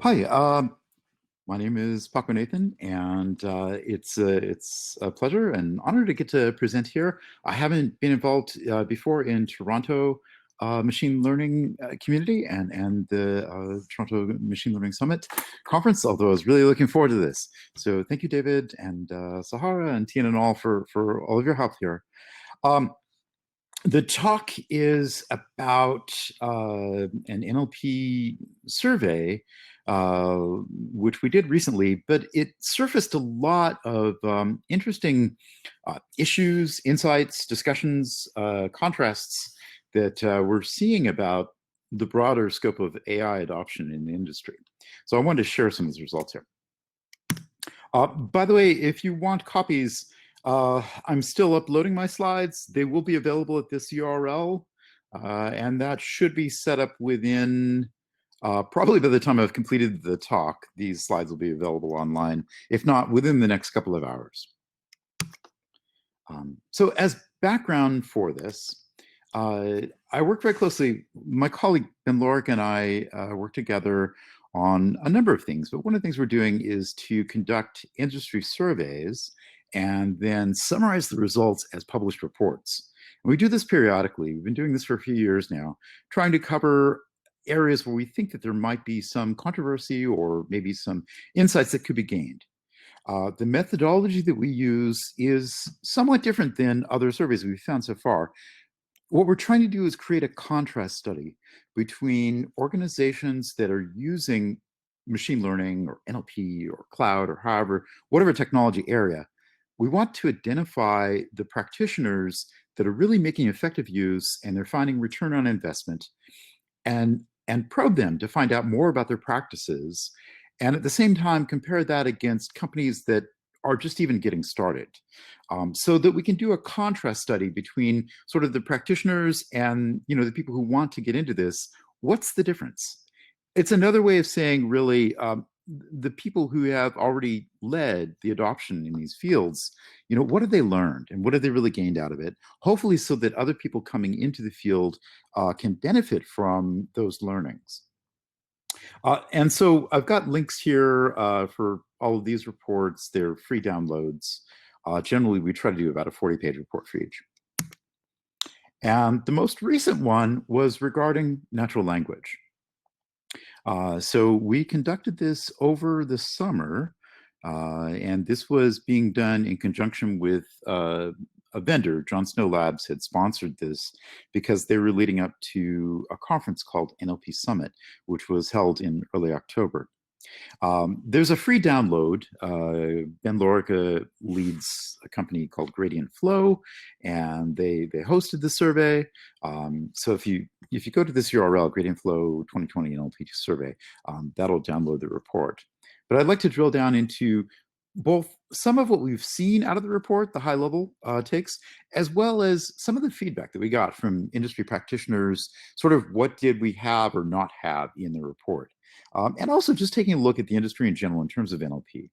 Hi, my name is Paco Nathan, and it's a pleasure and honor to get to present here. I haven't been involved before in Toronto machine learning community and the Toronto Machine Learning Summit conference, although I was really looking forward to this. So thank you, David and Sahara and Tian and all for all of your help here. Um, the talk is about an NLP survey, uh, which we did recently, but it surfaced a lot of interesting issues, insights, discussions, contrasts that we're seeing about the broader scope of AI adoption in the industry. So I wanted to share some of these results here. By the way, if you want copies, I'm still uploading my slides. They will be available at this URL, and that should be set up within, probably by the time I've completed the talk, these slides will be available online, if not within the next couple of hours. So as background for this, I work very closely, my colleague Ben Lorick and I work together on a number of things, but one of the things we're doing is to conduct industry surveys and then summarize the results as published reports. And we do this periodically. We've been doing this for a few years now, trying to cover areas where we think that there might be some controversy or maybe some insights that could be gained. The methodology that we use is somewhat different than other surveys we've found so far. What we're trying to do is create a contrast study between organizations that are using machine learning or NLP or cloud or however, whatever technology area. We want to identify the practitioners that are really making effective use and they're finding return on investment and probe them to find out more about their practices. And at the same time, compare that against companies that are just even getting started, so that we can do a contrast study between sort of the practitioners and the people who want to get into this. What's the difference? It's another way of saying really the people who have already led the adoption in these fields, what have they learned and what have they really gained out of it? Hopefully so that other people coming into the field can benefit from those learnings. And so I've got links here for all of these reports. They're free downloads. Generally, we try to do about a 40-page report for each. And the most recent one was regarding natural language. So we conducted this over the summer, and this was being done in conjunction with a vendor. John Snow Labs had sponsored this because they were leading up to a conference called NLP Summit, which was held in early October. There's a free download. Ben Lorica leads a company called Gradient Flow, and they hosted the survey. So if you go to this URL, Gradient Flow 2020 NLP survey, that'll download the report. But I'd like to drill down into both some of what we've seen out of the report, the high level takes, as well as some of the feedback that we got from industry practitioners, sort of what did we have or not have in the report. And also just taking a look at the industry in general in terms of NLP.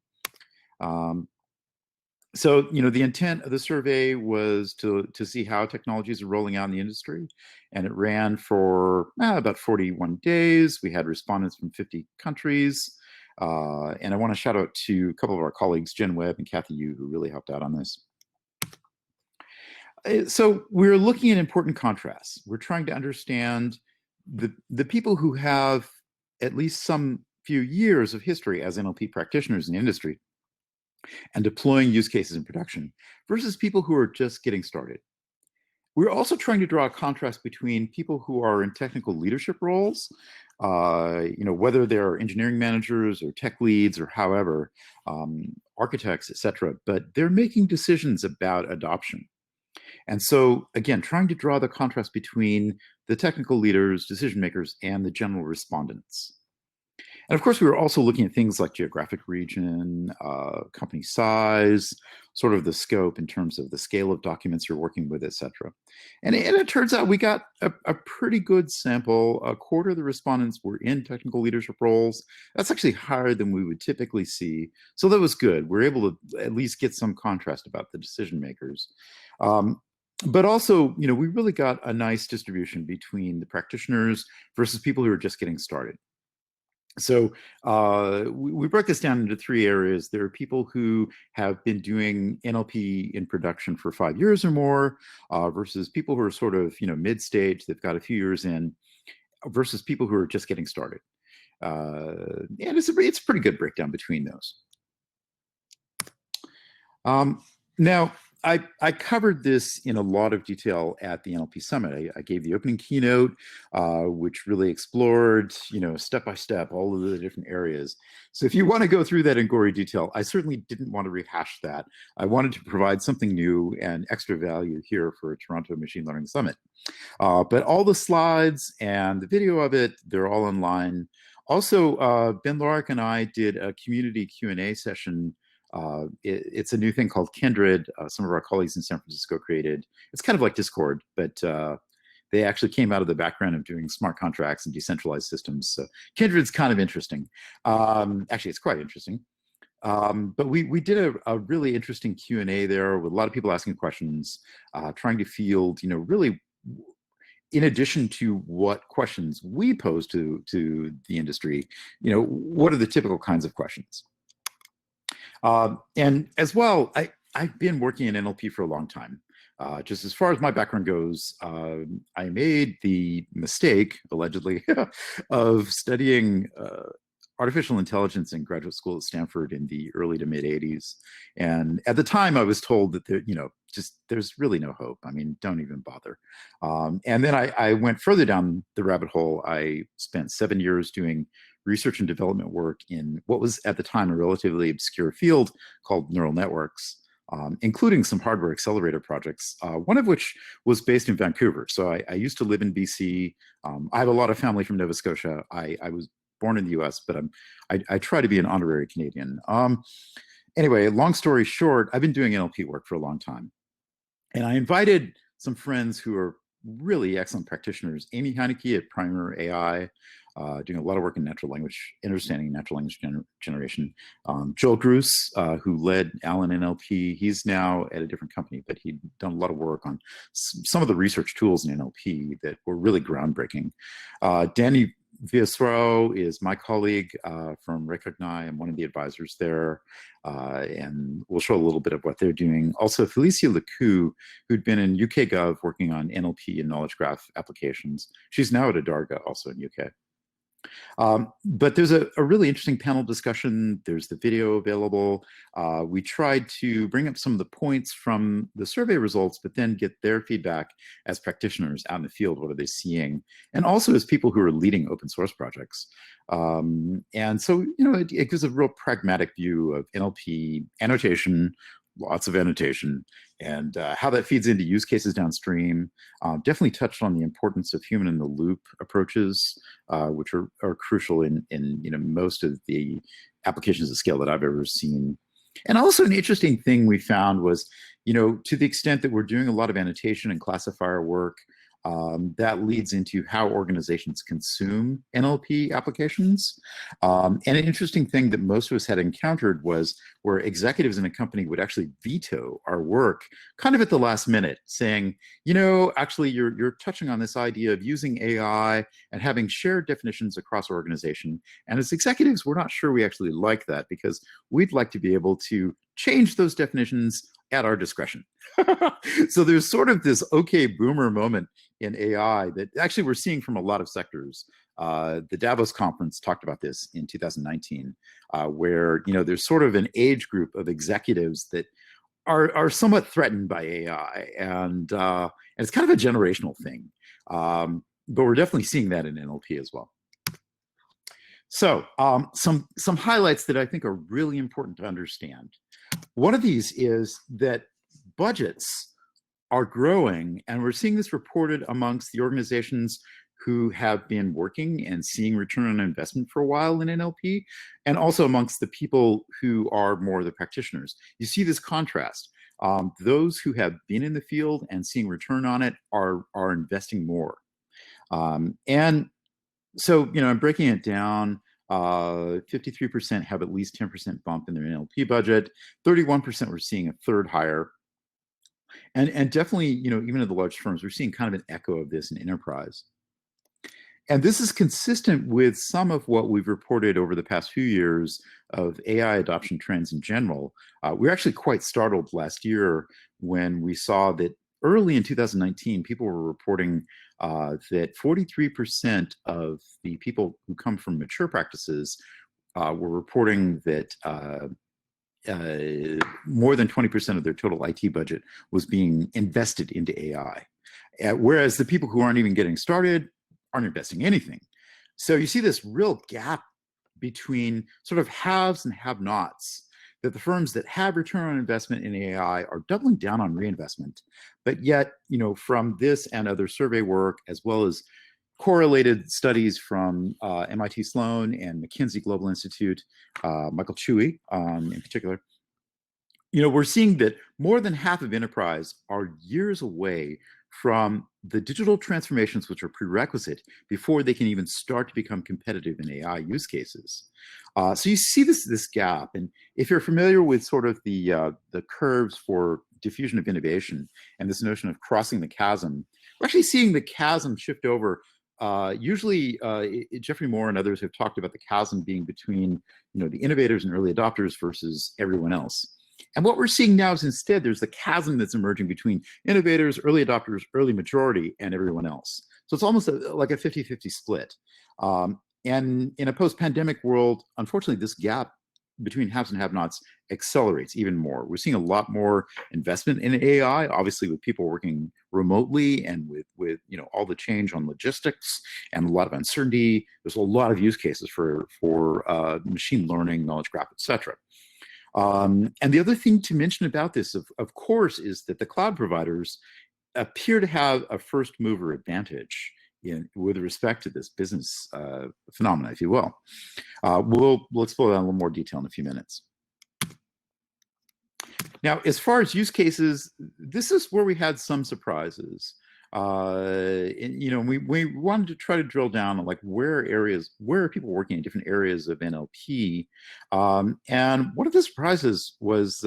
So, the intent of the survey was to see how technologies are rolling out in the industry, and it ran for about 41 days. We had respondents from 50 countries. And I want to shout out to a couple of our colleagues, Jen Webb and Kathy Yu, who really helped out on this. So we're looking at important contrasts. We're trying to understand the people who have at least some few years of history as NLP practitioners in the industry and deploying use cases in production versus people who are just getting started. We're also trying to draw a contrast between people who are in technical leadership roles, whether they're engineering managers or tech leads or however, architects, et cetera, but they're making decisions about adoption. And so, again, trying to draw the contrast between the technical leaders, decision makers, and the general respondents. And of course, we were also looking at things like geographic region, company size, sort of the scope in terms of the scale of documents you're working with, et cetera. And it turns out we got a pretty good sample. A quarter of the respondents were in technical leadership roles. That's actually higher than we would typically see. So that was good. We're able to at least get some contrast about the decision makers. But also, we really got a nice distribution between the practitioners versus people who are just getting started. So we broke this down into three areas. There are people who have been doing NLP in production for 5 years or more, versus people who are sort of mid-stage, they've got a few years in, versus people who are just getting started. And it's a pretty good breakdown between those. Now, I covered this in a lot of detail at the NLP Summit. I gave the opening keynote, which really explored, step by step, all of the different areas. So if you want to go through that in gory detail, I certainly didn't want to rehash that. I wanted to provide something new and extra value here for Toronto Machine Learning Summit. But all the slides and the video of it, they're all online. Also, Ben Lorick and I did a community Q&A session. It's a new thing called Kindred. Some of our colleagues in San Francisco created. It's kind of like Discord, but they actually came out of the background of doing smart contracts and decentralized systems. So Kindred's kind of interesting. Actually, it's quite interesting. But we did a really interesting Q&A there with a lot of people asking questions, trying to field, really, in addition to what questions we pose to the industry, what are the typical kinds of questions? And as well, I've been working in NLP for a long time. Just as far as my background goes, I made the mistake, allegedly, of studying artificial intelligence in graduate school at Stanford in the early to mid 80s. And at the time I was told that there's really no hope. I mean, don't even bother. And then I went further down the rabbit hole. I spent 7 years doing research and development work in what was at the time a relatively obscure field called neural networks, including some hardware accelerator projects, one of which was based in Vancouver. So I used to live in BC. I have a lot of family from Nova Scotia. I was born in the US, but I try to be an honorary Canadian. Anyway, long story short, I've been doing NLP work for a long time. And I invited some friends who are really excellent practitioners. Amy Heineke at Primer AI, doing a lot of work in natural language, understanding natural language generation. Joel Gruss, who led Allen NLP, he's now at a different company, but he'd done a lot of work on some of the research tools in NLP that were really groundbreaking. Danny Viesro is my colleague from Recogni. I'm one of the advisors there, and we'll show a little bit of what they're doing. Also, Felicia Lecou, who'd been in UK Gov working on NLP and knowledge graph applications. She's now at Adarga, also in UK. But there's a really interesting panel discussion. There's the video available. We tried to bring up some of the points from the survey results, but then get their feedback as practitioners out in the field. What are they seeing? And also as people who are leading open source projects. And so, it gives a real pragmatic view of NLP annotation, lots of annotation, and how that feeds into use cases downstream. Definitely touched on the importance of human in the loop approaches, which are crucial in most of the applications of scale that I've ever seen. And also an interesting thing we found was, to the extent that we're doing a lot of annotation and classifier work, that leads into how organizations consume NLP applications. And an interesting thing that most of us had encountered was where executives in a company would actually veto our work kind of at the last minute, saying, actually, you're touching on this idea of using AI and having shared definitions across organization. And as executives, we're not sure we actually like that, because we'd like to be able to change those definitions at our discretion. So there's sort of this okay boomer moment in AI that actually we're seeing from a lot of sectors. The Davos conference talked about this in 2019, where there's sort of an age group of executives that are somewhat threatened by AI, and it's kind of a generational thing. But we're definitely seeing that in NLP as well. So some highlights that I think are really important to understand. One of these is that budgets are growing, and we're seeing this reported amongst the organizations who have been working and seeing return on investment for a while in NLP, and also amongst the people who are more the practitioners. You see this contrast. Those who have been in the field and seeing return on it are investing more. And so, I'm breaking it down. 53% have at least 10% bump in their NLP budget. 31% we're seeing a third higher. And definitely, even at the large firms, we're seeing kind of an echo of this in enterprise. And this is consistent with some of what we've reported over the past few years of AI adoption trends in general. We were actually quite startled last year when we saw that early in 2019, people were reporting that 43% of the people who come from mature practices were reporting that more than 20% of their total IT budget was being invested into AI. Whereas the people who aren't even getting started aren't investing anything. So you see this real gap between sort of haves and have-nots, that the firms that have return on investment in AI are doubling down on reinvestment. But yet, from this and other survey work, as well as correlated studies from MIT Sloan and McKinsey Global Institute, Michael Chewy in particular, we're seeing that more than half of enterprise are years away from the digital transformations which are prerequisite before they can even start to become competitive in AI use cases. So you see this gap, and if you're familiar with sort of the curves for diffusion of innovation and this notion of crossing the chasm, we're actually seeing the chasm shift over. Usually, Jeffrey Moore and others have talked about the chasm being between the innovators and early adopters versus everyone else. And what we're seeing now is instead there's the chasm that's emerging between innovators, early adopters, early majority, and everyone else. So it's almost like a 50-50 split. And in a post-pandemic world, unfortunately, this gap between haves and have-nots accelerates even more. We're seeing a lot more investment in AI, obviously with people working remotely and with all the change on logistics and a lot of uncertainty. There's a lot of use cases for machine learning, knowledge graph, et cetera. And the other thing to mention about this, of course, is that the cloud providers appear to have a first mover advantage with respect to this business phenomena, if you will. We'll explore that in a little more detail in a few minutes. Now, as far as use cases, this is where we had some surprises. We wanted to try to drill down on where are people working in different areas of NLP. And one of the surprises was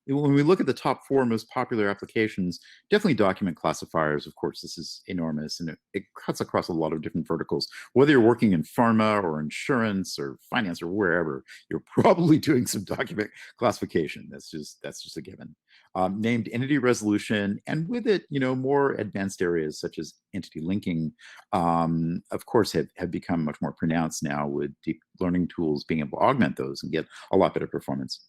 when we look at the top 4 most popular applications, definitely document classifiers. Of course, this is enormous, and it cuts across a lot of different verticals. Whether you're working in pharma or insurance or finance or wherever, you're probably doing some document classification. That's just a given. Named entity resolution, and with it, more advanced areas such as entity linking, of course, have become much more pronounced now, with deep learning tools being able to augment those and get a lot better performance.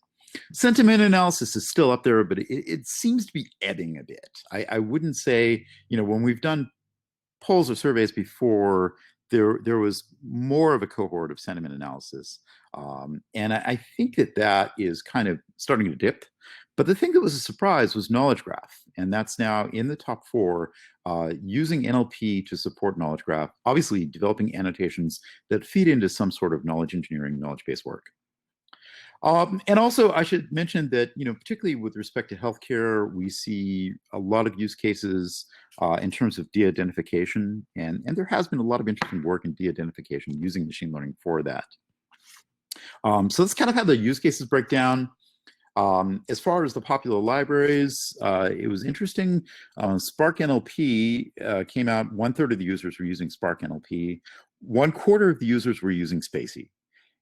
Sentiment analysis is still up there, but it seems to be ebbing a bit. I wouldn't say, when we've done polls or surveys before, there was more of a cohort of sentiment analysis. And I think that is kind of starting to dip. But the thing that was a surprise was knowledge graph. And that's now in the top 4, using NLP to support knowledge graph, obviously developing annotations that feed into some sort of knowledge engineering, knowledge-based work. And also, I should mention that, particularly with respect to healthcare, we see a lot of use cases in terms of de-identification, and there has been a lot of interesting work in de-identification using machine learning for that. So that's kind of how the use cases break down. As far as the popular libraries, it was interesting. Spark NLP came out. 1/3 of the users were using Spark NLP. 1/4 of the users were using Spacy.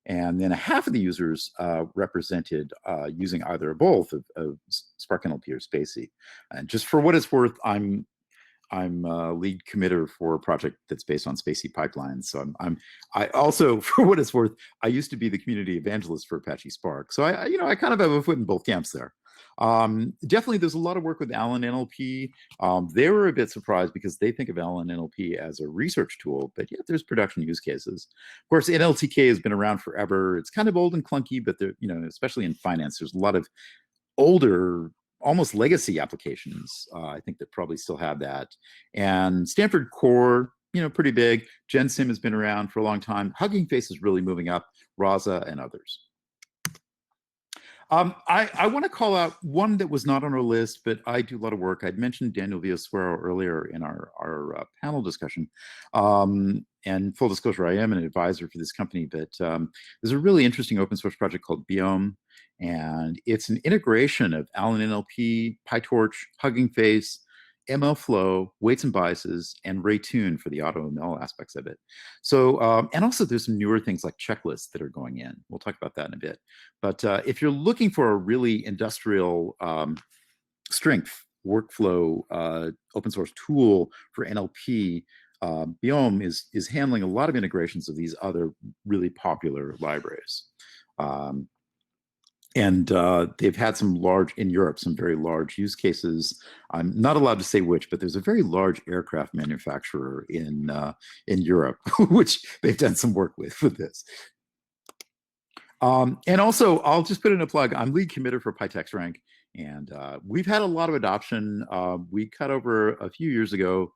And then a half of the users represented using either or both of Spark NLP or Spacy. And just for what it's worth, I'm a lead committer for a project that's based on Spacy pipelines. So I also, for what it's worth, I used to be the community evangelist for Apache Spark. So I kind of have a foot in both camps there. Definitely, there's a lot of work with Allen NLP. They were a bit surprised because they think of Allen NLP as a research tool, but yet there's production use cases. Of course, NLTK has been around forever. It's kind of old and clunky, but especially in finance, there's a lot of older, almost legacy applications, I think, that probably still have that. And Stanford Core, pretty big. GenSim has been around for a long time. Hugging Face is really moving up, Raza and others. I want to call out one that was not on our list, but I do a lot of work. I'd mentioned Daniel Villasuero earlier in our panel discussion. And full disclosure, I am an advisor for this company, but there's a really interesting open source project called Biome. And it's an integration of Allen NLP, PyTorch, Hugging Face, ML flow, weights and biases, and Ray Tune for the AutoML aspects of it. So, and also there's some newer things like checklists that are going in. We'll talk about that in a bit. But if you're looking for a really industrial strength workflow open source tool for NLP, Biome is handling a lot of integrations of these other really popular libraries. And they've had some large, in Europe, some very large use cases. I'm not allowed to say which, but there's a very large aircraft manufacturer in Europe, which they've done some work with this. And also, I'll just put in a plug. I'm lead committer for PyTextRank, and we've had a lot of adoption. We cut over a few years ago,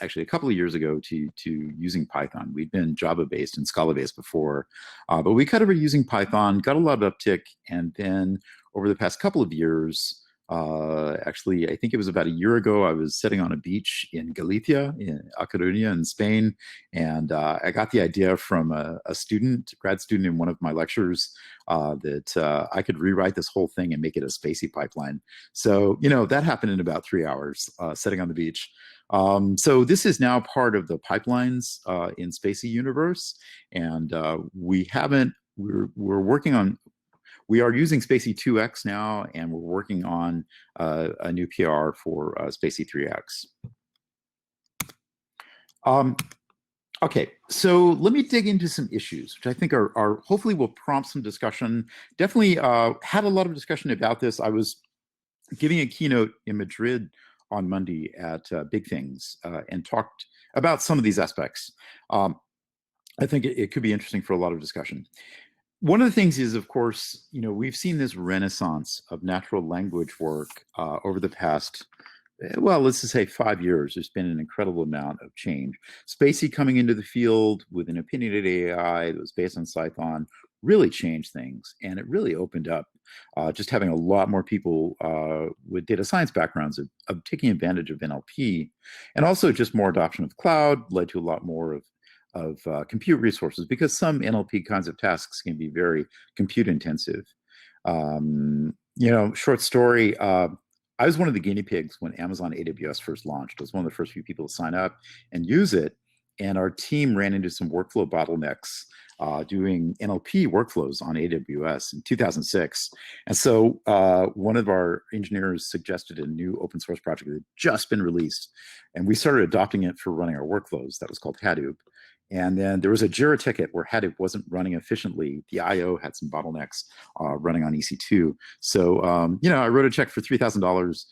actually a couple of years ago, to using Python. We'd been Java-based and Scala-based before, but we cut over using Python, got a lot of uptick, and then over the past couple of years, actually, I think it was about a year ago, I was sitting on a beach in Galicia, in A Coruña in Spain, and I got the idea from a grad student in one of my lectures, that I could rewrite this whole thing and make it a spacey pipeline. So, that happened in about 3 hours, sitting on the beach. So this is now part of the pipelines in spacey universe, and we're working on, we are using spacey 2x now, and we're working on a new PR for spacey 3x. Okay, so let me dig into some issues, which I think are hopefully will prompt some discussion. Definitely had a lot of discussion about this. I was giving a keynote in Madrid on Monday at Big Things and talked about some of these aspects. I think it could be interesting for a lot of discussion. One of the things is, of course, we've seen this renaissance of natural language work over the past, well, let's just say 5 years. There's been an incredible amount of change. Spacey coming into the field with an opinionated AI that was based on Python really changed things, and it really opened up just having a lot more people with data science backgrounds of taking advantage of NLP, and also just more adoption of cloud led to a lot more of compute resources, because some NLP kinds of tasks can be very compute intensive. Short story, I was one of the guinea pigs when Amazon AWS first launched. I was one of the first few people to sign up and use it. And our team ran into some workflow bottlenecks doing NLP workflows on AWS in 2006. And so one of our engineers suggested a new open source project that had just been released. And we started adopting it for running our workflows. That was called Hadoop. And then there was a Jira ticket where Hadoop wasn't running efficiently. The I/O had some bottlenecks running on EC2. So, I wrote a check for $3,000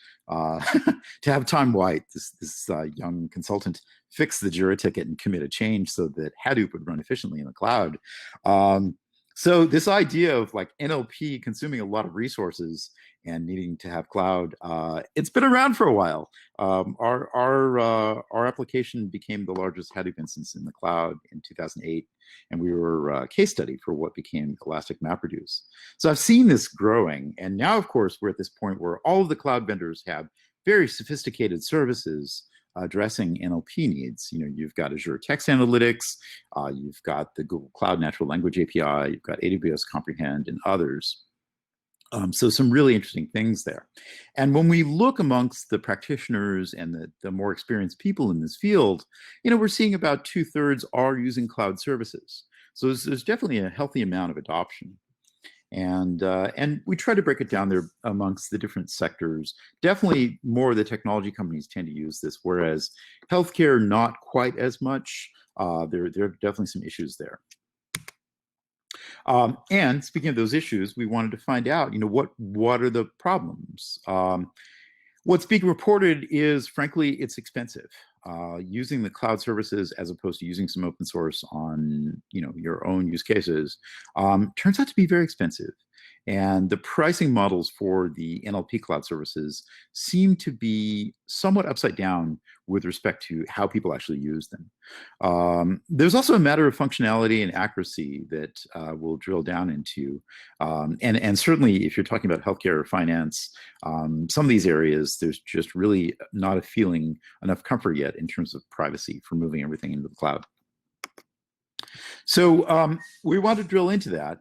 to have Tom White, this young consultant, fix the Jira ticket and commit a change so that Hadoop would run efficiently in the cloud. So this idea of like NLP consuming a lot of resources and needing to have cloud, it's been around for a while. Our application became the largest Hadoop instance in the cloud in 2008, and we were a case study for what became Elastic MapReduce. So I've seen this growing, and now, of course, we're at this point where all of the cloud vendors have very sophisticated services addressing NLP needs. You've got Azure Text Analytics, you've got the Google Cloud Natural Language API, you've got AWS Comprehend, and others. So some really interesting things there. And when we look amongst the practitioners and the more experienced people in this field, we're seeing about 2/3 are using cloud services. So there's definitely a healthy amount of adoption. And we try to break it down there amongst the different sectors. Definitely more of the technology companies tend to use this, whereas healthcare, not quite as much. There are definitely some issues there. And speaking of those issues, we wanted to find out, what are the problems? What's being reported is, frankly, it's expensive. Using the cloud services as opposed to using some open source on, your own use cases, turns out to be very expensive. And the pricing models for the NLP cloud services seem to be somewhat upside down with respect to how people actually use them. There's also a matter of functionality and accuracy that we'll drill down into. And certainly, if you're talking about healthcare or finance, some of these areas, there's just really not a feeling enough comfort yet in terms of privacy for moving everything into the cloud. So we want to drill into that,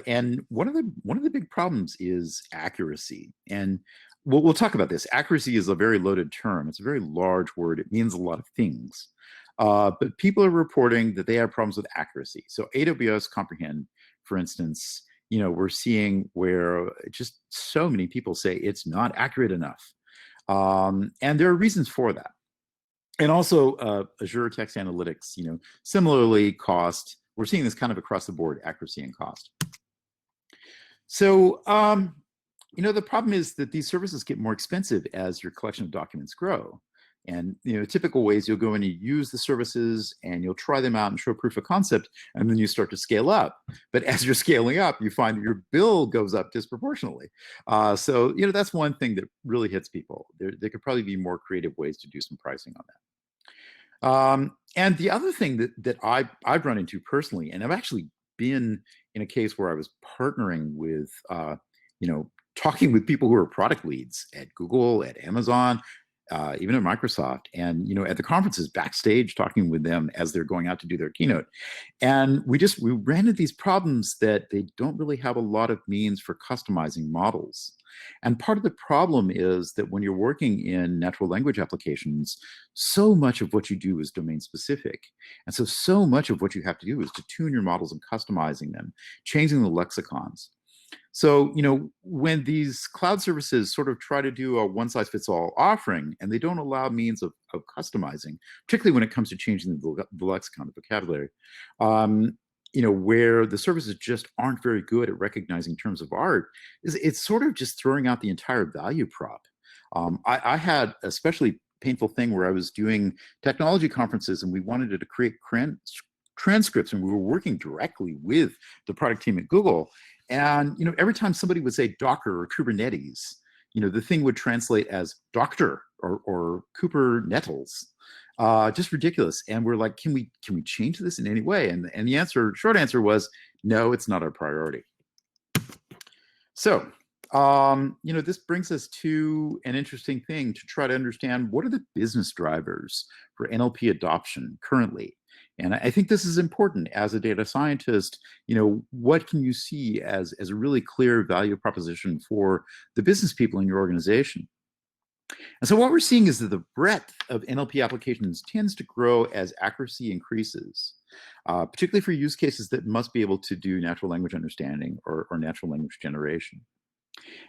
and one of the big problems is accuracy. And we'll talk about this. Accuracy is a very loaded term. It's a very large word. It means a lot of things. But people are reporting that they have problems with accuracy. So AWS Comprehend, for instance, we're seeing where just so many people say it's not accurate enough. And there are reasons for that. And also Azure Text Analytics, similarly cost. We're seeing this kind of across the board, accuracy and cost. So, the problem is that these services get more expensive as your collection of documents grow. And, typical ways you'll go in and use the services and you'll try them out and show proof of concept, and then you start to scale up. But as you're scaling up, you find that your bill goes up disproportionately. So, that's one thing that really hits people. There could probably be more creative ways to do some pricing on that. And the other thing that I've run into personally, and I've actually been in a case where I was partnering with, talking with people who are product leads at Google, at Amazon, even at Microsoft, and at the conferences backstage, talking with them as they're going out to do their keynote. And we ran into these problems that they don't really have a lot of means for customizing models. And part of the problem is that when you're working in natural language applications, so much of what you do is domain specific. And so much of what you have to do is to tune your models and customizing them, changing the lexicons. So, when these cloud services sort of try to do a one-size-fits-all offering, and they don't allow means of customizing, particularly when it comes to changing the lexicon, the vocabulary, where the services just aren't very good at recognizing terms of art, it's sort of just throwing out the entire value prop. I had a especially painful thing where I was doing technology conferences and we wanted to create transcripts, and we were working directly with the product team at Google. And every time somebody would say Docker or Kubernetes, the thing would translate as doctor or Cooper Nettles. Just ridiculous. And we're like, can we change this in any way? And the short answer was no, it's not our priority. So, this brings us to an interesting thing to try to understand what are the business drivers for NLP adoption currently. And I think this is important as a data scientist. What can you see as a really clear value proposition for the business people in your organization? And so what we're seeing is that the breadth of NLP applications tends to grow as accuracy increases, particularly for use cases that must be able to do natural language understanding or natural language generation.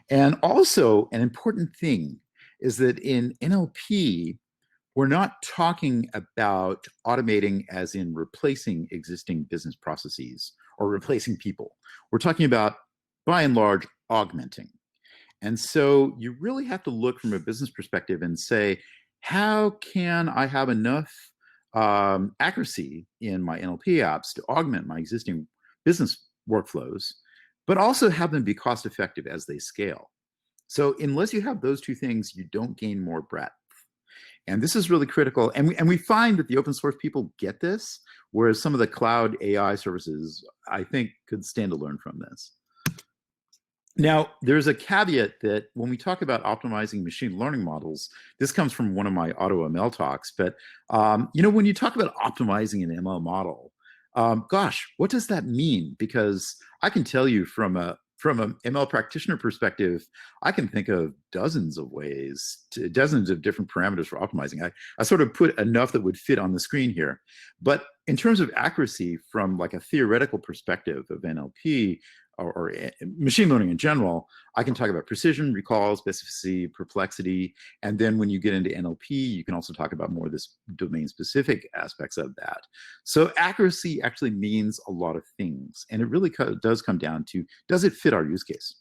And also an important thing is that in NLP, we're not talking about automating as in replacing existing business processes or replacing people. We're talking about, by and large, augmenting. And so you really have to look from a business perspective and say, how can I have enough accuracy in my NLP apps to augment my existing business workflows, but also have them be cost effective as they scale? So unless you have those two things, you don't gain more breadth. And this is really critical. And we find that the open source people get this, whereas some of the cloud AI services, I think, could stand to learn from this. Now, there's a caveat that when we talk about optimizing machine learning models, this comes from one of my AutoML talks, but when you talk about optimizing an ML model, gosh, what does that mean? Because I can tell you from an ML practitioner perspective, I can think of dozens of ways, dozens of different parameters for optimizing. I sort of put enough that would fit on the screen here. But in terms of accuracy from like a theoretical perspective of NLP, or machine learning in general, I can talk about precision, recall, specificity, perplexity. And then when you get into NLP, you can also talk about more of this domain-specific aspects of that. So accuracy actually means a lot of things. And it really does come down to, does it fit our use case?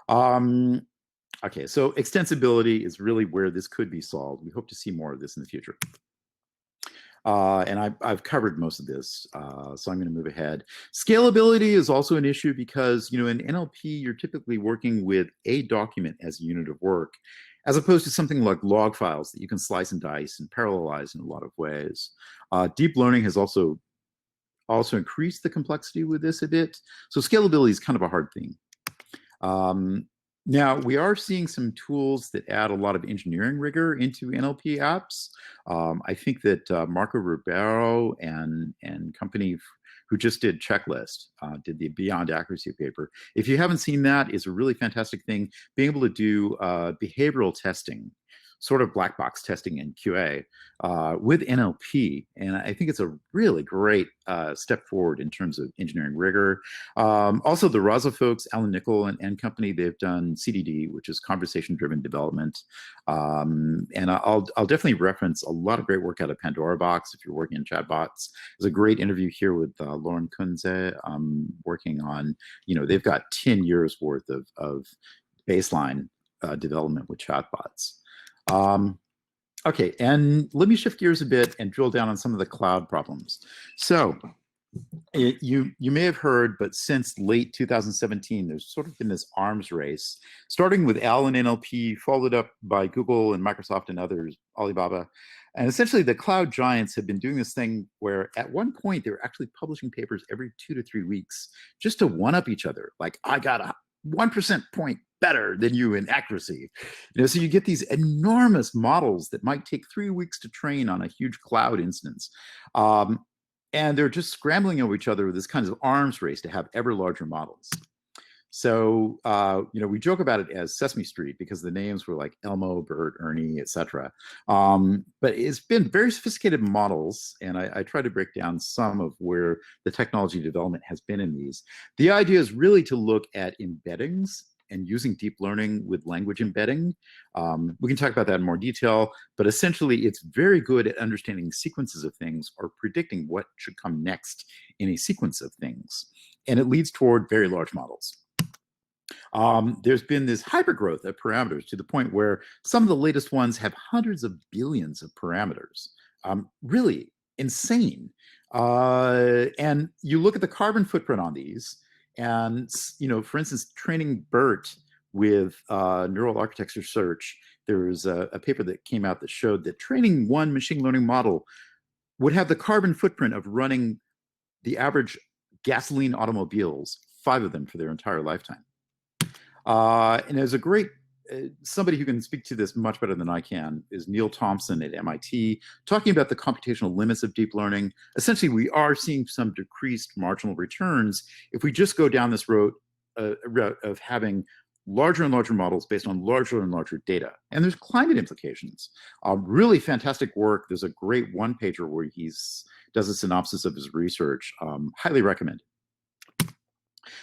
Okay, so extensibility is really where this could be solved. We hope to see more of this in the future. And I've covered most of this, so I'm going to move ahead. Scalability is also an issue because, in NLP, you're typically working with a document as a unit of work, as opposed to something like log files that you can slice and dice and parallelize in a lot of ways. Deep learning has also increased the complexity with this a bit. So scalability is kind of a hard thing. Now, we are seeing some tools that add a lot of engineering rigor into NLP apps. I think that Marco Ribeiro and company who just did Checklist, did the Beyond Accuracy paper. If you haven't seen that, it's a really fantastic thing. Being able to do behavioral testing, sort of black box testing in QA with NLP. And I think it's a really great step forward in terms of engineering rigor. Also, the Raza folks, Alan Nickel and company, they've done CDD, which is conversation-driven development. And I'll definitely reference a lot of great work out of Pandora Box if you're working in chatbots. There's a great interview here with Lauren Kunze, working on, they've got 10 years worth of baseline development with chatbots. Okay, and let me shift gears a bit and drill down on some of the cloud problems. So you may have heard, but since late 2017, there's sort of been this arms race, starting with Allen NLP, followed up by Google and Microsoft and others, Alibaba. And essentially the cloud giants have been doing this thing where at one point they were actually publishing papers every 2 to 3 weeks just to one-up each other. Like, I got a 1% point better than you in accuracy. So you get these enormous models that might take 3 weeks to train on a huge cloud instance. And they're just scrambling over each other with this kind of arms race to have ever larger models. So, we joke about it as Sesame Street because the names were like Elmo, Bert, Ernie, etc. But it's been very sophisticated models, and I try to break down some of where the technology development has been in these. The idea is really to look at embeddings and using deep learning with language embedding. We can talk about that in more detail, but essentially it's very good at understanding sequences of things or predicting what should come next in a sequence of things. And it leads toward very large models. There's been this hypergrowth of parameters to the point where some of the latest ones have hundreds of billions of parameters. Really insane. And you look at the carbon footprint on these, and for instance, training BERT with neural architecture search, there was a paper that came out that showed that training one machine learning model would have the carbon footprint of running the average gasoline automobiles, 5 of them for their entire lifetime. And there's a great, somebody who can speak to this much better than I can is Neil Thompson at MIT, talking about the computational limits of deep learning. Essentially, we are seeing some decreased marginal returns if we just go down this road of having larger and larger models based on larger and larger data. And there's climate implications. Really fantastic work. There's a great one-pager where he does a synopsis of his research. Highly recommend.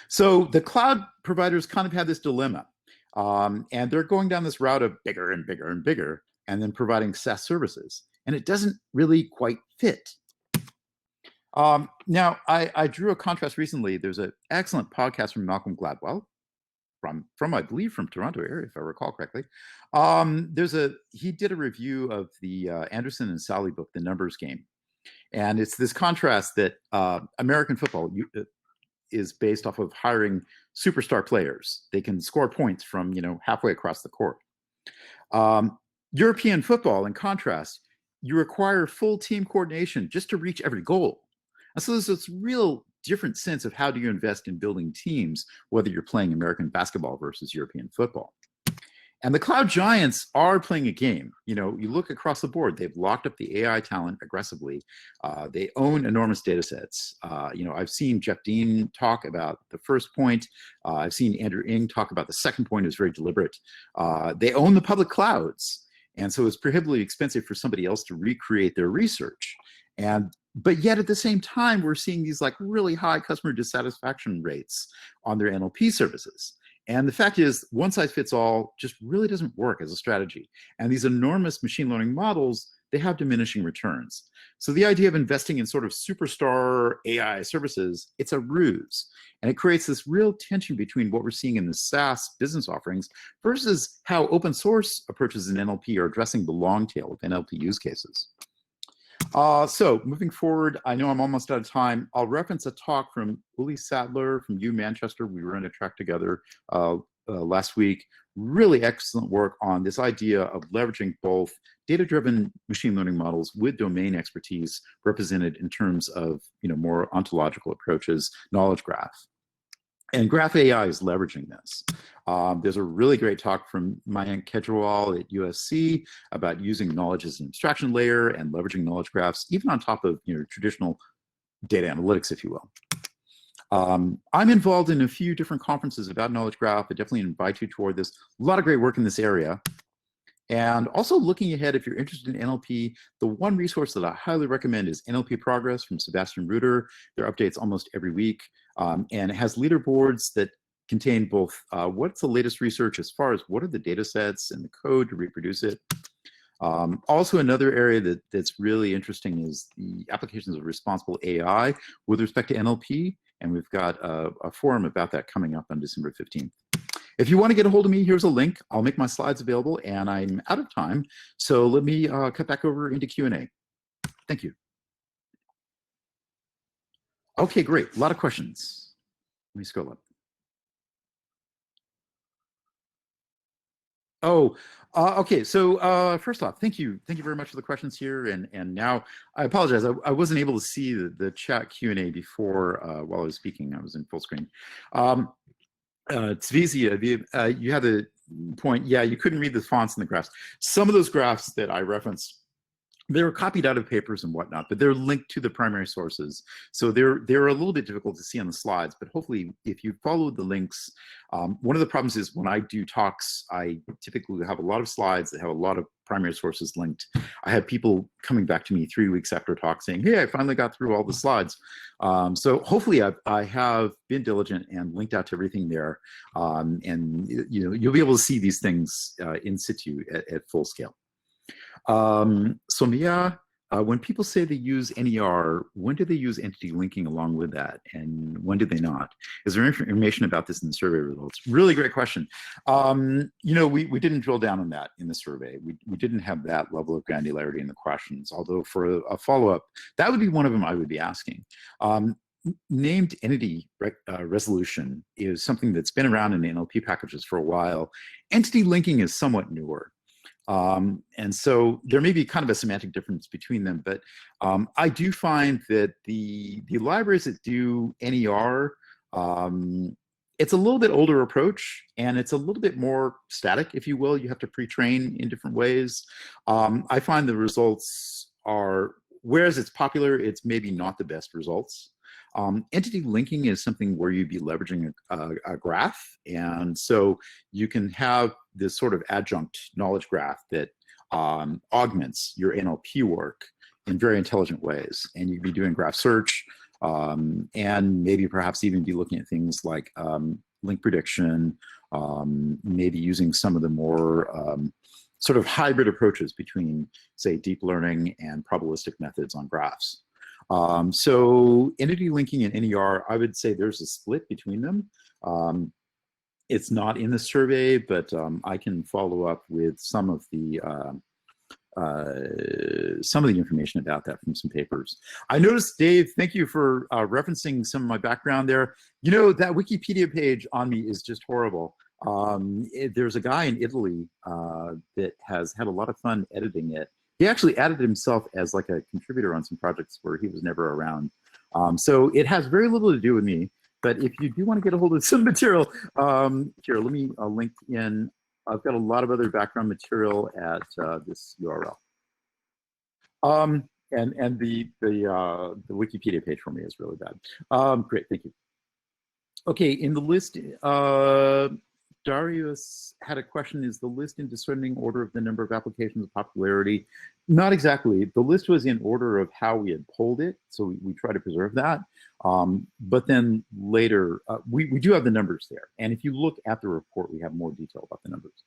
So the cloud providers kind of have this dilemma, and they're going down this route of bigger and bigger and bigger, and then providing SaaS services, and it doesn't really quite fit. Now, I drew a contrast recently. There's an excellent podcast from Malcolm Gladwell, from I believe from Toronto area, if I recall correctly. He did a review of the Anderson and Sally book, The Numbers Game, and it's this contrast that American football is based off of hiring superstar players. They can score points from halfway across the court. European football, in contrast, you require full team coordination just to reach every goal. And so there's this real different sense of how do you invest in building teams, whether you're playing American basketball versus European football. And the cloud giants are playing a game. You look across the board, they've locked up the AI talent aggressively. They own enormous data sets. I've seen Jeff Dean talk about the first point. I've seen Andrew Ng talk about the second point. It was very deliberate. They own the public clouds. And so it's prohibitively expensive for somebody else to recreate their research. But yet at the same time, we're seeing these like really high customer dissatisfaction rates on their NLP services. And the fact is, one size fits all just really doesn't work as a strategy. And these enormous machine learning models, they have diminishing returns. So the idea of investing in sort of superstar AI services, it's a ruse. And it creates this real tension between what we're seeing in the SaaS business offerings versus how open source approaches in NLP are addressing the long tail of NLP use cases. So moving forward, I know I'm almost out of time. I'll reference a talk from Uli Sadler from U Manchester. We were in a track together last week. Really excellent work on this idea of leveraging both data-driven machine learning models with domain expertise represented in terms of more ontological approaches, knowledge graph. And Graph AI is leveraging this. There's a really great talk from Mayank Kejriwal at USC about using knowledge as an abstraction layer and leveraging knowledge graphs, even on top of traditional data analytics, if you will. I'm involved in a few different conferences about knowledge graph. I definitely invite you toward this. A lot of great work in this area. And also looking ahead, if you're interested in NLP, the one resource that I highly recommend is NLP Progress from Sebastian Ruder. There are updates almost every week, and it has leaderboards that contain both what's the latest research as far as what are the data sets and the code to reproduce it. Also, another area that's really interesting is the applications of responsible AI with respect to NLP, and we've got a forum about that coming up on December 15th. If you want to get a hold of me, here's a link. I'll make my slides available, and I'm out of time, so let me cut back over into Q&A. Thank you. Okay, great. A lot of questions. Let me scroll up. Oh, okay. So first off, thank you very much for the questions here. And now I apologize. I wasn't able to see the chat Q&A before while I was speaking. I was in full screen. Tzvizia, you had a point. Yeah, you couldn't read the fonts in the graphs. Some of those graphs that I referenced, they were copied out of papers and whatnot, but they're linked to the primary sources. So they're a little bit difficult to see on the slides, but hopefully if you follow the links, one of the problems is when I do talks, I typically have a lot of slides that have a lot of primary sources linked. I have people coming back to me 3 weeks after a talk saying, hey, I finally got through all the slides. So hopefully I have been diligent and linked out to everything there. And you'll be able to see these things in situ at full scale. Sonia, when people say they use NER, when do they use entity linking along with that, and when do they not? Is there information about this in the survey results? Really great question. We didn't drill down on that in the survey. We didn't have that level of granularity in the questions, although for a follow-up, that would be one of them I would be asking. Named entity resolution is something that's been around in the NLP packages for a while. Entity linking is somewhat newer. And so there may be kind of a semantic difference between them, but I do find that the libraries that do NER, it's a little bit older approach, and it's a little bit more static, if you will. You have to pre-train in different ways. I find the results are, whereas it's popular, it's maybe not the best results. Entity linking is something where you'd be leveraging a graph, and so you can have this sort of adjunct knowledge graph that augments your NLP work in very intelligent ways. And you'd be doing graph search, and maybe perhaps even be looking at things like link prediction, maybe using some of the more sort of hybrid approaches between, say, deep learning and probabilistic methods on graphs. So entity linking and NER, I would say there's a split between them. It's not in the survey, but I can follow up with some of the information about that from some papers. I noticed, Dave, thank you for referencing some of my background there. You know, that Wikipedia page on me is just horrible. There's a guy in Italy that has had a lot of fun editing it. He actually added himself as like a contributor on some projects where he was never around. So it has very little to do with me, but if you do want to get a hold of some material, here, let me link in. I've got a lot of other background material at this URL. And the Wikipedia page for me is really bad. Great, thank you. Okay, in the list, Darius had a question, is the list in descending order of the number of applications of popularity? Not exactly. The list was in order of how we had polled it, so we try to preserve that. But then later, we do have the numbers there. And if you look at the report, we have more detail about the numbers.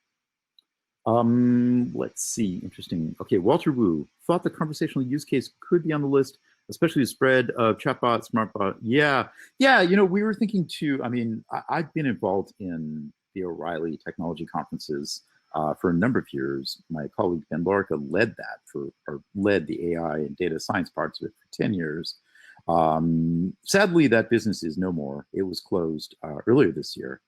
Let's see, interesting. Okay, Walter Wu thought the conversational use case could be on the list, especially the spread of chatbot, smartbot. Yeah, you know, we were thinking too, I mean, I've been involved in the O'Reilly technology conferences for a number of years. My colleague Ben Lorica led the AI and data science parts of it for 10 years. Sadly, that business is no more. It was closed earlier this year.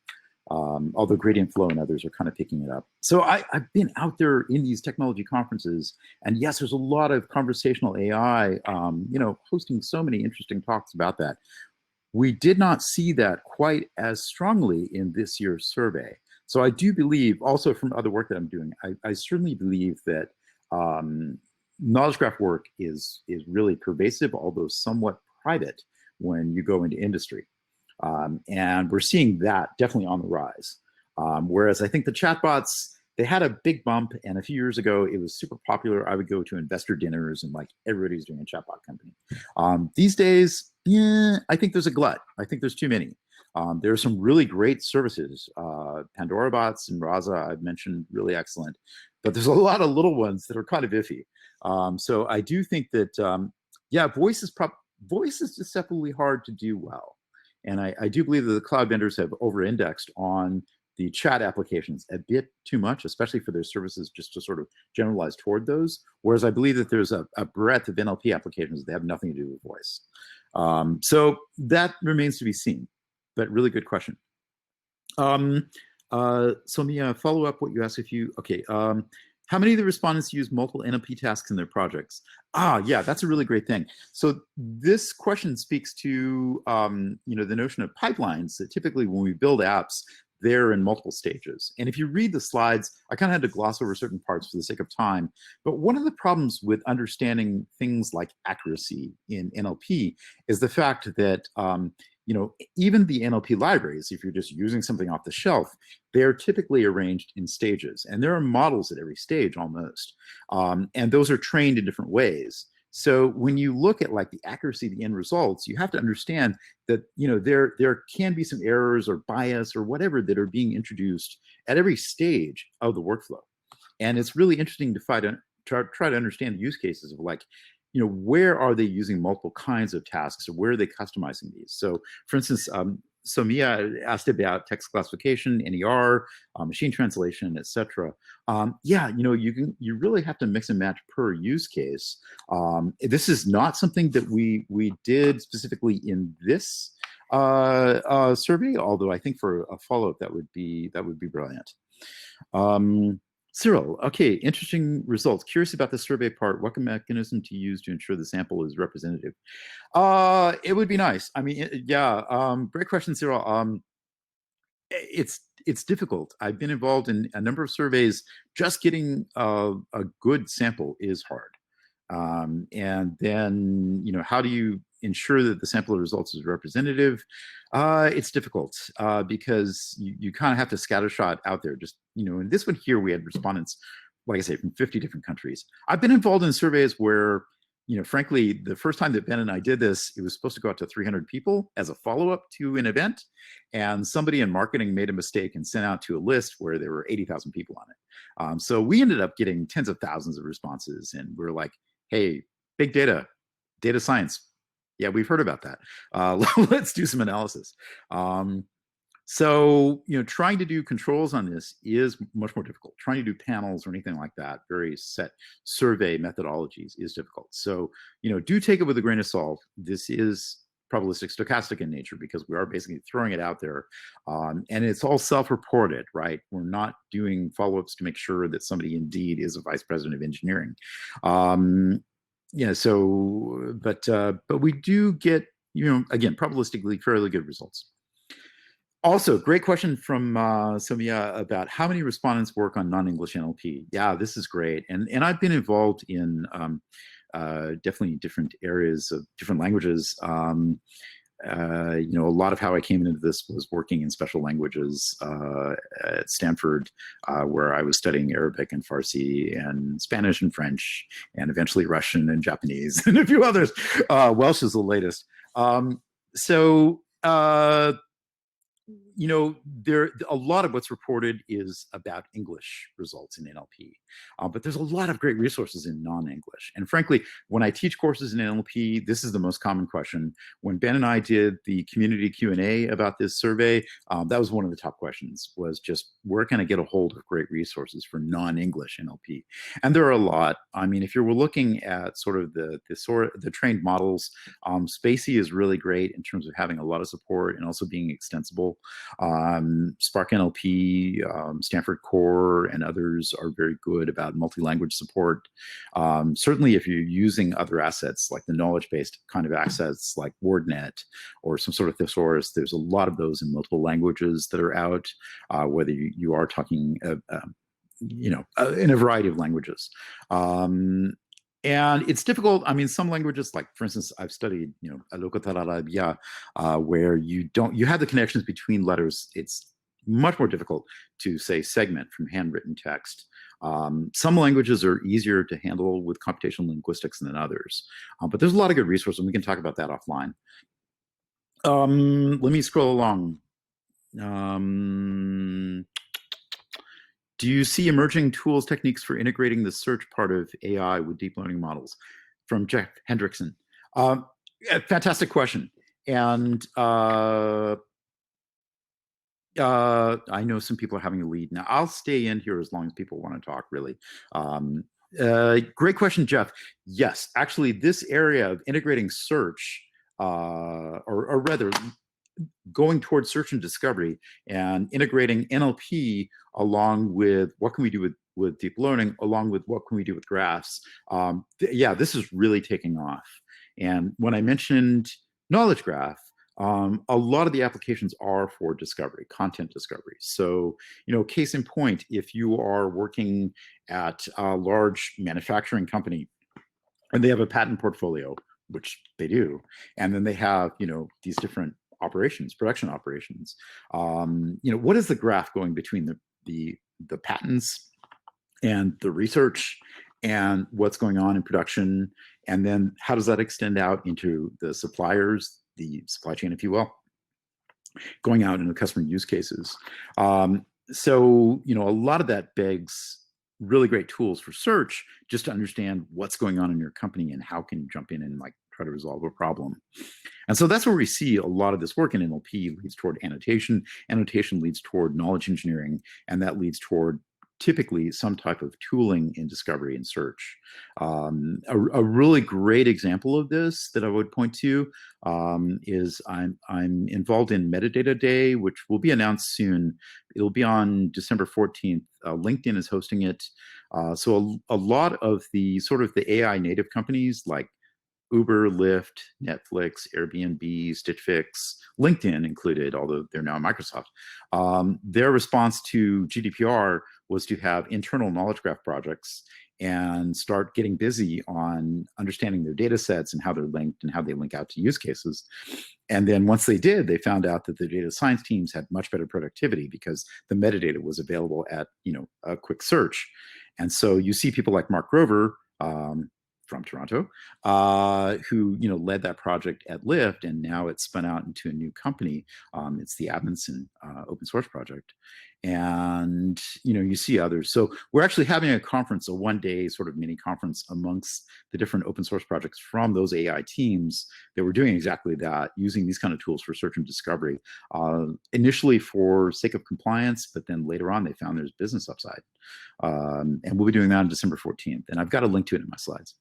Although Gradient Flow and others are kind of picking it up. So I've been out there in these technology conferences, and yes, there's a lot of conversational AI, you know, hosting so many interesting talks about that. We did not see that quite as strongly in this year's survey. So I do believe, also from other work that I'm doing, I certainly believe that knowledge graph work is really pervasive, although somewhat private when you go into industry. And we're seeing that definitely on the rise. Whereas I think the chatbots, they had a big bump, and a few years ago it was super popular. I would go to investor dinners and like everybody's doing a chatbot company. These days, yeah, I think there's a glut. I think there's too many. There are some really great services. Pandora bots and Raza, I've mentioned, really excellent. But there's a lot of little ones that are kind of iffy. So I do think that, yeah, voice is just definitely hard to do well. And I do believe that the cloud vendors have over-indexed on the chat applications a bit too much, especially for their services, just to sort of generalize toward those. Whereas I believe that there's a breadth of NLP applications that have nothing to do with voice. So that remains to be seen, but really good question. So Mia, follow up what you asked. Okay, how many of the respondents use multiple NLP tasks in their projects? Yeah, that's a really great thing. So this question speaks to the notion of pipelines, that typically when we build apps, they're in multiple stages. And if you read the slides, I kind of had to gloss over certain parts for the sake of time. But one of the problems with understanding things like accuracy in NLP is the fact that even the NLP libraries, if you're just using something off the shelf, they're typically arranged in stages. And there are models at every stage almost. And those are trained in different ways. So when you look at like the accuracy of the end results, you have to understand that there can be some errors or bias or whatever that are being introduced at every stage of the workflow. And it's really interesting to try to understand the use cases of like, where are they using multiple kinds of tasks, or where are they customizing these? So for instance, Mia asked about text classification, NER, machine translation, etc. Yeah, you really have to mix and match per use case. This is not something that we did specifically in this survey, although I think for a follow-up that would be brilliant. Cyril, okay, interesting results. Curious about the survey part. What mechanism to use to ensure the sample is representative? It would be nice. I mean, great question, Cyril. It's difficult. I've been involved in a number of surveys. Just getting a good sample is hard. And then, how do you ensure that the sample of results is representative? It's difficult because you kind of have to scattershot out there. Just, in this one here, we had respondents, like I say, from 50 different countries. I've been involved in surveys where, frankly, the first time that Ben and I did this, it was supposed to go out to 300 people as a follow-up to an event. And somebody in marketing made a mistake and sent out to a list where there were 80,000 people on it. So we ended up getting tens of thousands of responses. And we're like, hey, big data science. Yeah, we've heard about that. Let's do some analysis. So, trying to do controls on this is much more difficult. Trying to do panels or anything like that, very set survey methodologies, is difficult. So, do take it with a grain of salt. This is probabilistic stochastic in nature because we are basically throwing it out there. And it's all self-reported, right? We're not doing follow-ups to make sure that somebody indeed is a vice president of engineering. But we do get, again, probabilistically fairly good results. Also, great question from Somia about how many respondents work on non-English NLP. Yeah, this is great. And I've been involved in definitely different areas of different languages. A lot of how I came into this was working in special languages at Stanford, where I was studying Arabic and Farsi and Spanish and French, and eventually Russian and Japanese and a few others. Welsh is the latest. A lot of what's reported is about English results in NLP, but there's a lot of great resources in non-English. And frankly, when I teach courses in NLP, this is the most common question. When Ben and I did the community Q&A about this survey, that was one of the top questions, was just where can I get a hold of great resources for non-English NLP? And there are a lot. I mean, if you were looking at sort of the trained models, Spacey is really great in terms of having a lot of support and also being extensible. Spark NLP, Stanford Core, and others are very good about multi-language support. Certainly, if you're using other assets like the knowledge-based kind of assets like WordNet or some sort of thesaurus, there's a lot of those in multiple languages that are out, whether you are talking, in a variety of languages. And it's difficult. I mean, some languages, like for instance, I've studied, Alokotarabia, where you have the connections between letters. It's much more difficult to say segment from handwritten text. Some languages are easier to handle with computational linguistics than others, but there's a lot of good resources, and we can talk about that offline. Let me scroll along. Um, Do you see emerging tools, techniques for integrating the search part of AI with deep learning models? From Jeff Hendrickson. Fantastic question. And I know some people are having a lead. Now, I'll stay in here as long as people want to talk, really. Great question, Jeff. Yes, actually, this area of integrating search, or rather, going towards search and discovery and integrating NLP along with what can we do with deep learning, along with what can we do with graphs. Yeah, this is really taking off. And when I mentioned knowledge graph, a lot of the applications are for discovery, content discovery. So, case in point, if you are working at a large manufacturing company and they have a patent portfolio, which they do, and then they have, these different operations, production operations. What is the graph going between the patents and the research and what's going on in production, and then how does that extend out into the suppliers, the supply chain, if you will, going out into customer use cases. So a lot of that begs really great tools for search, just to understand what's going on in your company and how can you jump in and try to resolve a problem. And so that's where we see a lot of this work in NLP leads toward annotation. Annotation leads toward knowledge engineering, and that leads toward typically some type of tooling in discovery and search. A really great example of this that I would point to is I'm involved in Metadata Day, which will be announced soon. It'll be on December 14th. LinkedIn is hosting it. So a lot of the sort of the AI native companies like Uber, Lyft, Netflix, Airbnb, Stitch Fix, LinkedIn included, although they're now Microsoft. Their response to GDPR was to have internal knowledge graph projects and start getting busy on understanding their data sets and how they're linked and how they link out to use cases. And then once they did, they found out that the data science teams had much better productivity because the metadata was available at a quick search. And so you see people like Mark Grover, from Toronto, who led that project at Lyft, and now it's spun out into a new company. It's the Admonson open source project, and you see others. So we're actually having a conference, a one-day sort of mini conference amongst the different open source projects from those AI teams that were doing exactly that, using these kind of tools for search and discovery. Initially for sake of compliance, but then later on they found there's business upside, and we'll be doing that on December 14th. And I've got a link to it in my slides.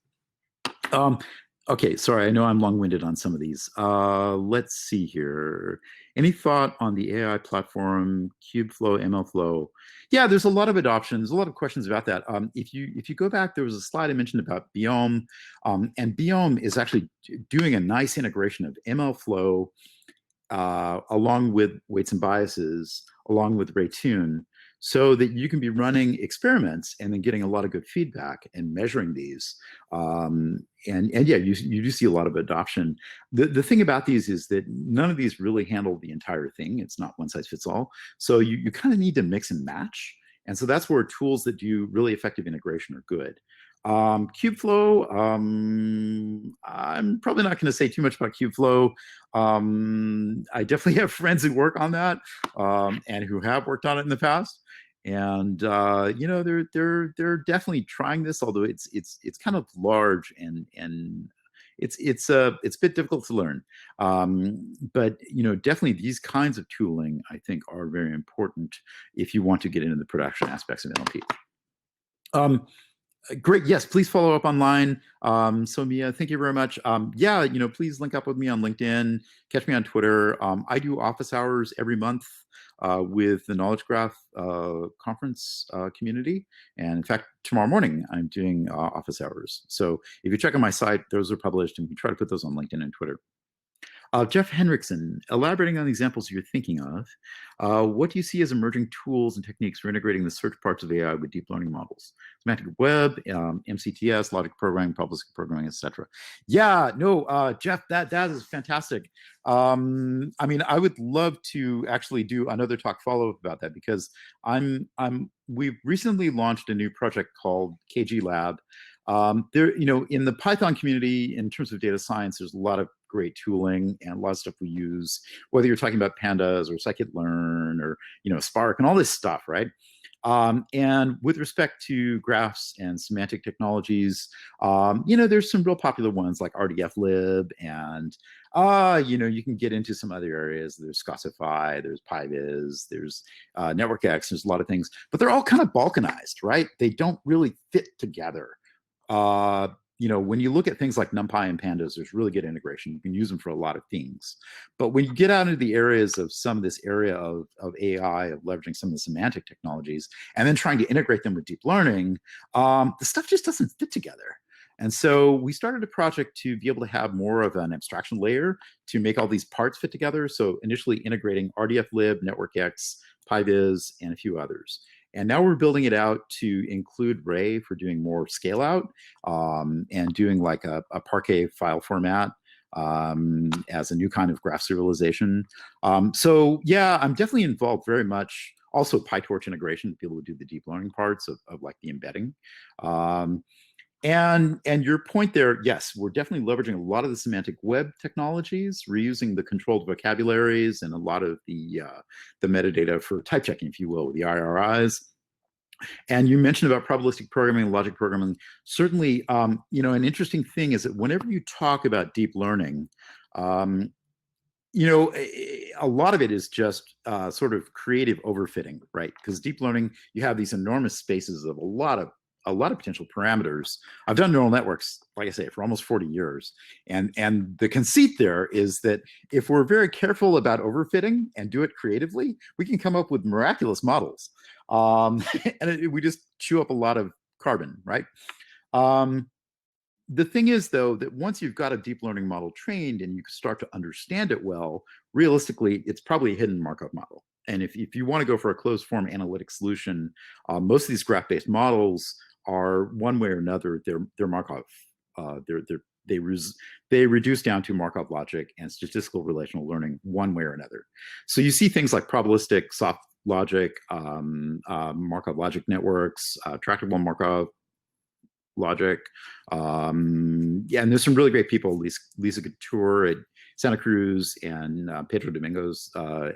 Okay, sorry, I know I'm long-winded on some of these. Let's see here. Any thought on the AI platform, Kubeflow, MLflow? Yeah, there's a lot of adoption. There's a lot of questions about that. If you go back, there was a slide I mentioned about Biome, and Biome is actually doing a nice integration of MLflow along with weights and biases, along with Raytune, so that you can be running experiments and then getting a lot of good feedback and measuring these. And yeah, you do see a lot of adoption. The thing about these is that none of these really handle the entire thing. It's not one size fits all. So you kind of need to mix and match. And so that's where tools that do really effective integration are good. Kubeflow, I'm probably not going to say too much about Kubeflow. I definitely have friends who work on that and who have worked on it in the past. And they're definitely trying this, although it's kind of large and it's a bit difficult to learn. But definitely these kinds of tooling, I think, are very important if you want to get into the production aspects of NLP. Great. Yes, please follow up online. So Mia, thank you very much. Yeah, please link up with me on LinkedIn, catch me on Twitter. I do office hours every month with the Knowledge Graph conference community. And in fact, tomorrow morning, I'm doing office hours. So if you check on my site, those are published, and we try to put those on LinkedIn and Twitter. Jeff Henriksen, elaborating on the examples you're thinking of, what do you see as emerging tools and techniques for integrating the search parts of AI with deep learning models? Semantic web, MCTS, logic programming, probabilistic programming, etc. Yeah, no, Jeff, that is fantastic. I mean, I would love to actually do another talk follow up about that because we've recently launched a new project called KG Lab. There, in the Python community, in terms of data science, there's a lot of great tooling and a lot of stuff we use, whether you're talking about pandas or scikit-learn or Spark and all this stuff, right? And with respect to graphs and semantic technologies, there's some real popular ones like RDFlib, and you can get into some other areas. There's Scosify, there's PyViz, there's NetworkX. There's a lot of things, but they're all kind of balkanized, right? They don't really fit together. uh, when you look at things like NumPy and Pandas, there's really good integration. You can use them for a lot of things. But when you get out into the areas of some of this area of AI, of leveraging some of the semantic technologies, and then trying to integrate them with deep learning, the stuff just doesn't fit together. And so we started a project to be able to have more of an abstraction layer to make all these parts fit together. So initially integrating RDFlib, NetworkX, PyViz, and a few others. And now we're building it out to include Ray for doing more scale out, and doing like a Parquet file format as a new kind of graph serialization. So yeah, I'm definitely involved very much. Also PyTorch integration to be able to do the deep learning parts of like the embedding. And your point there, yes, we're definitely leveraging a lot of the semantic web technologies, reusing the controlled vocabularies and a lot of the metadata for type checking, if you will, with the IRIs. And you mentioned about probabilistic programming and logic programming. Certainly, an interesting thing is that whenever you talk about deep learning, um, a lot of it is just sort of creative overfitting, right? Because deep learning, you have these enormous spaces of a lot of potential parameters. I've done neural networks, like I say, for almost 40 years. And the conceit there is that if we're very careful about overfitting and do it creatively, we can come up with miraculous models. And we just chew up a lot of carbon, right? Um, the thing is, though, that once you've got a deep learning model trained and you start to understand it well, realistically, it's probably a hidden Markov model. And if you want to go for a closed form analytic solution, most of these graph-based models are one way or another, they're Markov. They they reduce down to Markov logic and statistical relational learning one way or another. So you see things like probabilistic soft logic, Markov logic networks, tractable Markov logic. Yeah, and there's some really great people, Lisa Couture at Santa Cruz and Pedro Domingos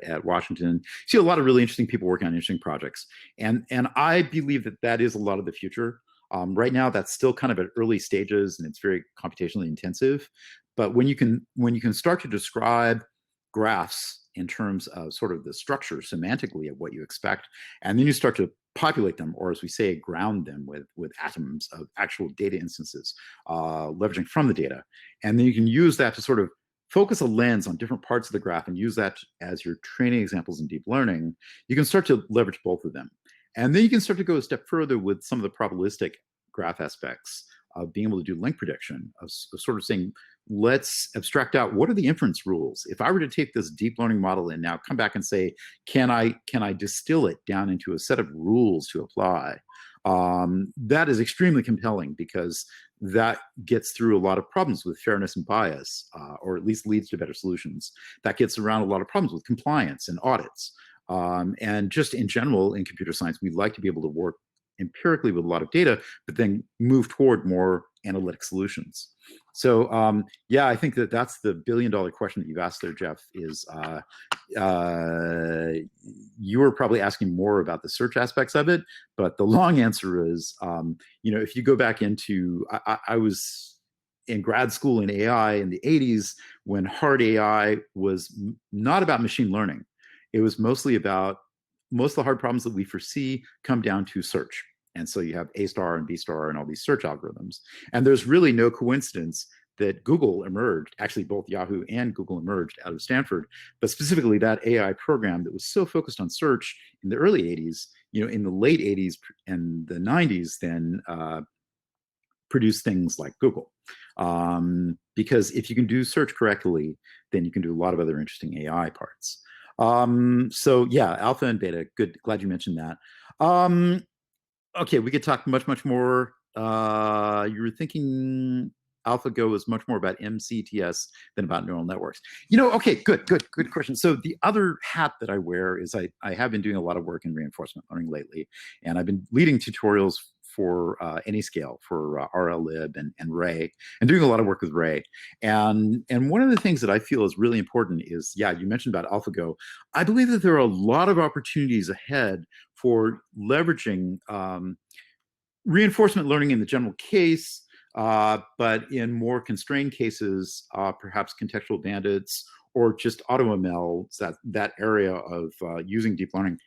at Washington. See a lot of really interesting people working on interesting projects. And I believe that is a lot of the future. Right now, that's still kind of at early stages and it's very computationally intensive. But when you can start to describe graphs in terms of sort of the structure semantically of what you expect, and then you start to populate them, or as we say, ground them with atoms of actual data instances, leveraging from the data. And then you can use that to sort of focus a lens on different parts of the graph and use that as your training examples in deep learning. You can start to leverage both of them. And then you can start to go a step further with some of the probabilistic graph aspects of being able to do link prediction, of sort of saying, let's abstract out what are the inference rules. If I were to take this deep learning model and now come back and say, can I distill it down into a set of rules to apply? That is extremely compelling because that gets through a lot of problems with fairness and bias, or at least leads to better solutions. That gets around a lot of problems with compliance and audits. And just in general, in computer science, we like to be able to work empirically with a lot of data, but then move toward more analytic solutions. So yeah, I think that's the billion-dollar question that you've asked there, Jeff, is you were probably asking more about the search aspects of it, but the long answer is, if you go back into, I was in grad school in AI in the 80s when hard AI was not about machine learning. It was mostly about most of the hard problems that we foresee come down to search. And so you have A star and B star and all these search algorithms. And there's really no coincidence that Google emerged, actually both Yahoo and Google emerged out of Stanford, but specifically that AI program that was so focused on search in the early 80s, in the late 80s and the 90s, then produced things like Google. because if you can do search correctly, then you can do a lot of other interesting AI parts. So yeah, alpha and beta, good, glad you mentioned that. Okay, we could talk much more. You were thinking AlphaGo is much more about MCTS than about neural networks. Okay, good question. So the other hat that I wear is I have been doing a lot of work in reinforcement learning lately, and I've been leading tutorials for AnyScale, for RLlib and Ray, and doing a lot of work with Ray. And one of the things that I feel is really important is, yeah, you mentioned about AlphaGo. I believe that there are a lot of opportunities ahead for leveraging reinforcement learning in the general case, but in more constrained cases, perhaps contextual bandits or just AutoML, that area of using deep learning.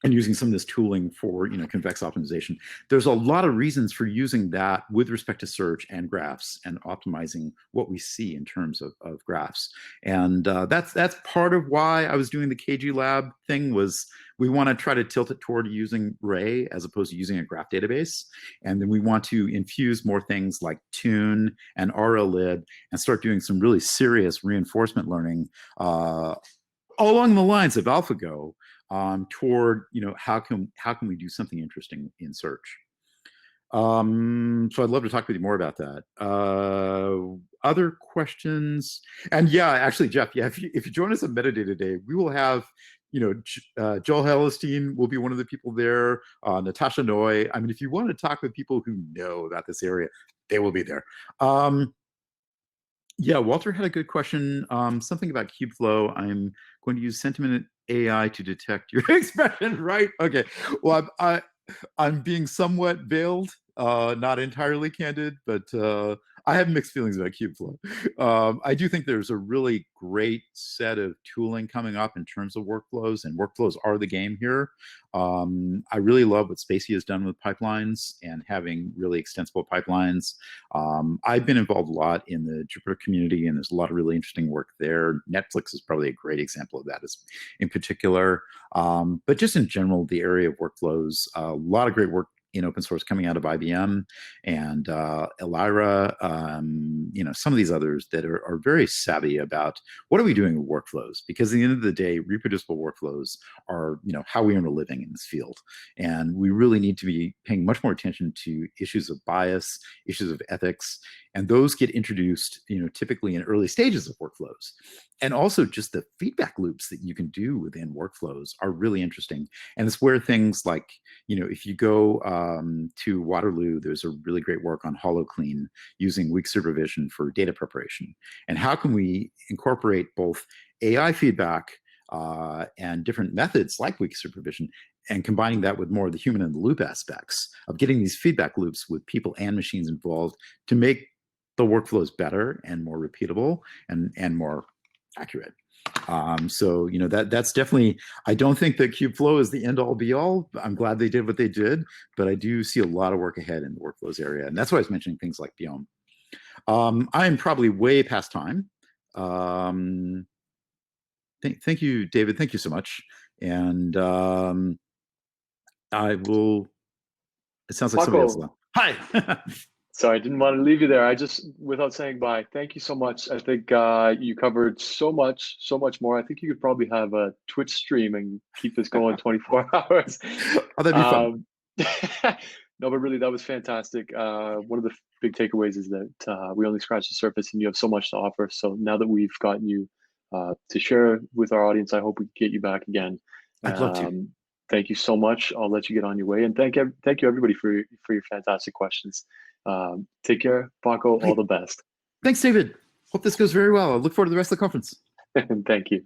And using some of this tooling for convex optimization. There's a lot of reasons for using that with respect to search and graphs and optimizing what we see in terms of graphs. And that's part of why I was doing the KG Lab thing. Was we want to try to tilt it toward using Ray as opposed to using a graph database. And then we want to infuse more things like Tune and RLlib and start doing some really serious reinforcement learning along the lines of AlphaGo, toward how can we do something interesting in search. So I'd love to talk with you more about that. Other questions? And yeah, actually, Jeff, yeah, if you join us at Metadata Day, we will have Joel Hellestein will be one of the people there, Natasha Noy. I mean, if you want to talk with people who know about this area, they will be there. Yeah, Walter had a good question. Something about Kubeflow. I'm going to use sentiment AI to detect your expression, right? Okay. Well, I'm being somewhat veiled, not entirely candid, but I have mixed feelings about Kubeflow. I do think there's a really great set of tooling coming up in terms of workflows, and workflows are the game here. I really love what Spacey has done with pipelines and having really extensible pipelines. I've been involved a lot in the Jupyter community, and there's a lot of really interesting work there. Netflix is probably a great example of that in particular. But just in general, the area of workflows, a lot of great work in open source coming out of IBM and Elira, some of these others that are very savvy about what are we doing with workflows, because at the end of the day, reproducible workflows are how we earn a living in this field. And we really need to be paying much more attention to issues of bias, issues of ethics, and those get introduced typically in early stages of workflows. And also just the feedback loops that you can do within workflows are really interesting. And it's where things like, if you go to Waterloo, there's a really great work on HoloClean using weak supervision for data preparation. And how can we incorporate both AI feedback and different methods like weak supervision, and combining that with more of the human in the loop aspects of getting these feedback loops with people and machines involved to make the workflows better and more repeatable and more accurate. So that's definitely, I don't think that Kubeflow is the end all be all. I'm glad they did what they did, but I do see a lot of work ahead in the workflows area. And that's why I was mentioning things like Biome. I'm probably way past time. Thank you, David. Thank you so much. And I will, it sounds like somebody else Paco, left. Hi. sorry, I didn't want to leave you there. I just, without saying bye, thank you so much. I think you covered so much more. I think you could probably have a Twitch stream and keep this going 24 hours. Oh, that'd be fun. No, but really, that was fantastic. One of the big takeaways is that we only scratched the surface, and you have so much to offer. So now that we've gotten you to share with our audience, I hope we get you back again. I'd love to. Thank you so much. I'll let you get on your way, and thank you everybody for your fantastic questions. Take care, Paco. All the best. Thanks, David. Hope this goes very well. I look forward to the rest of the conference. Thank you.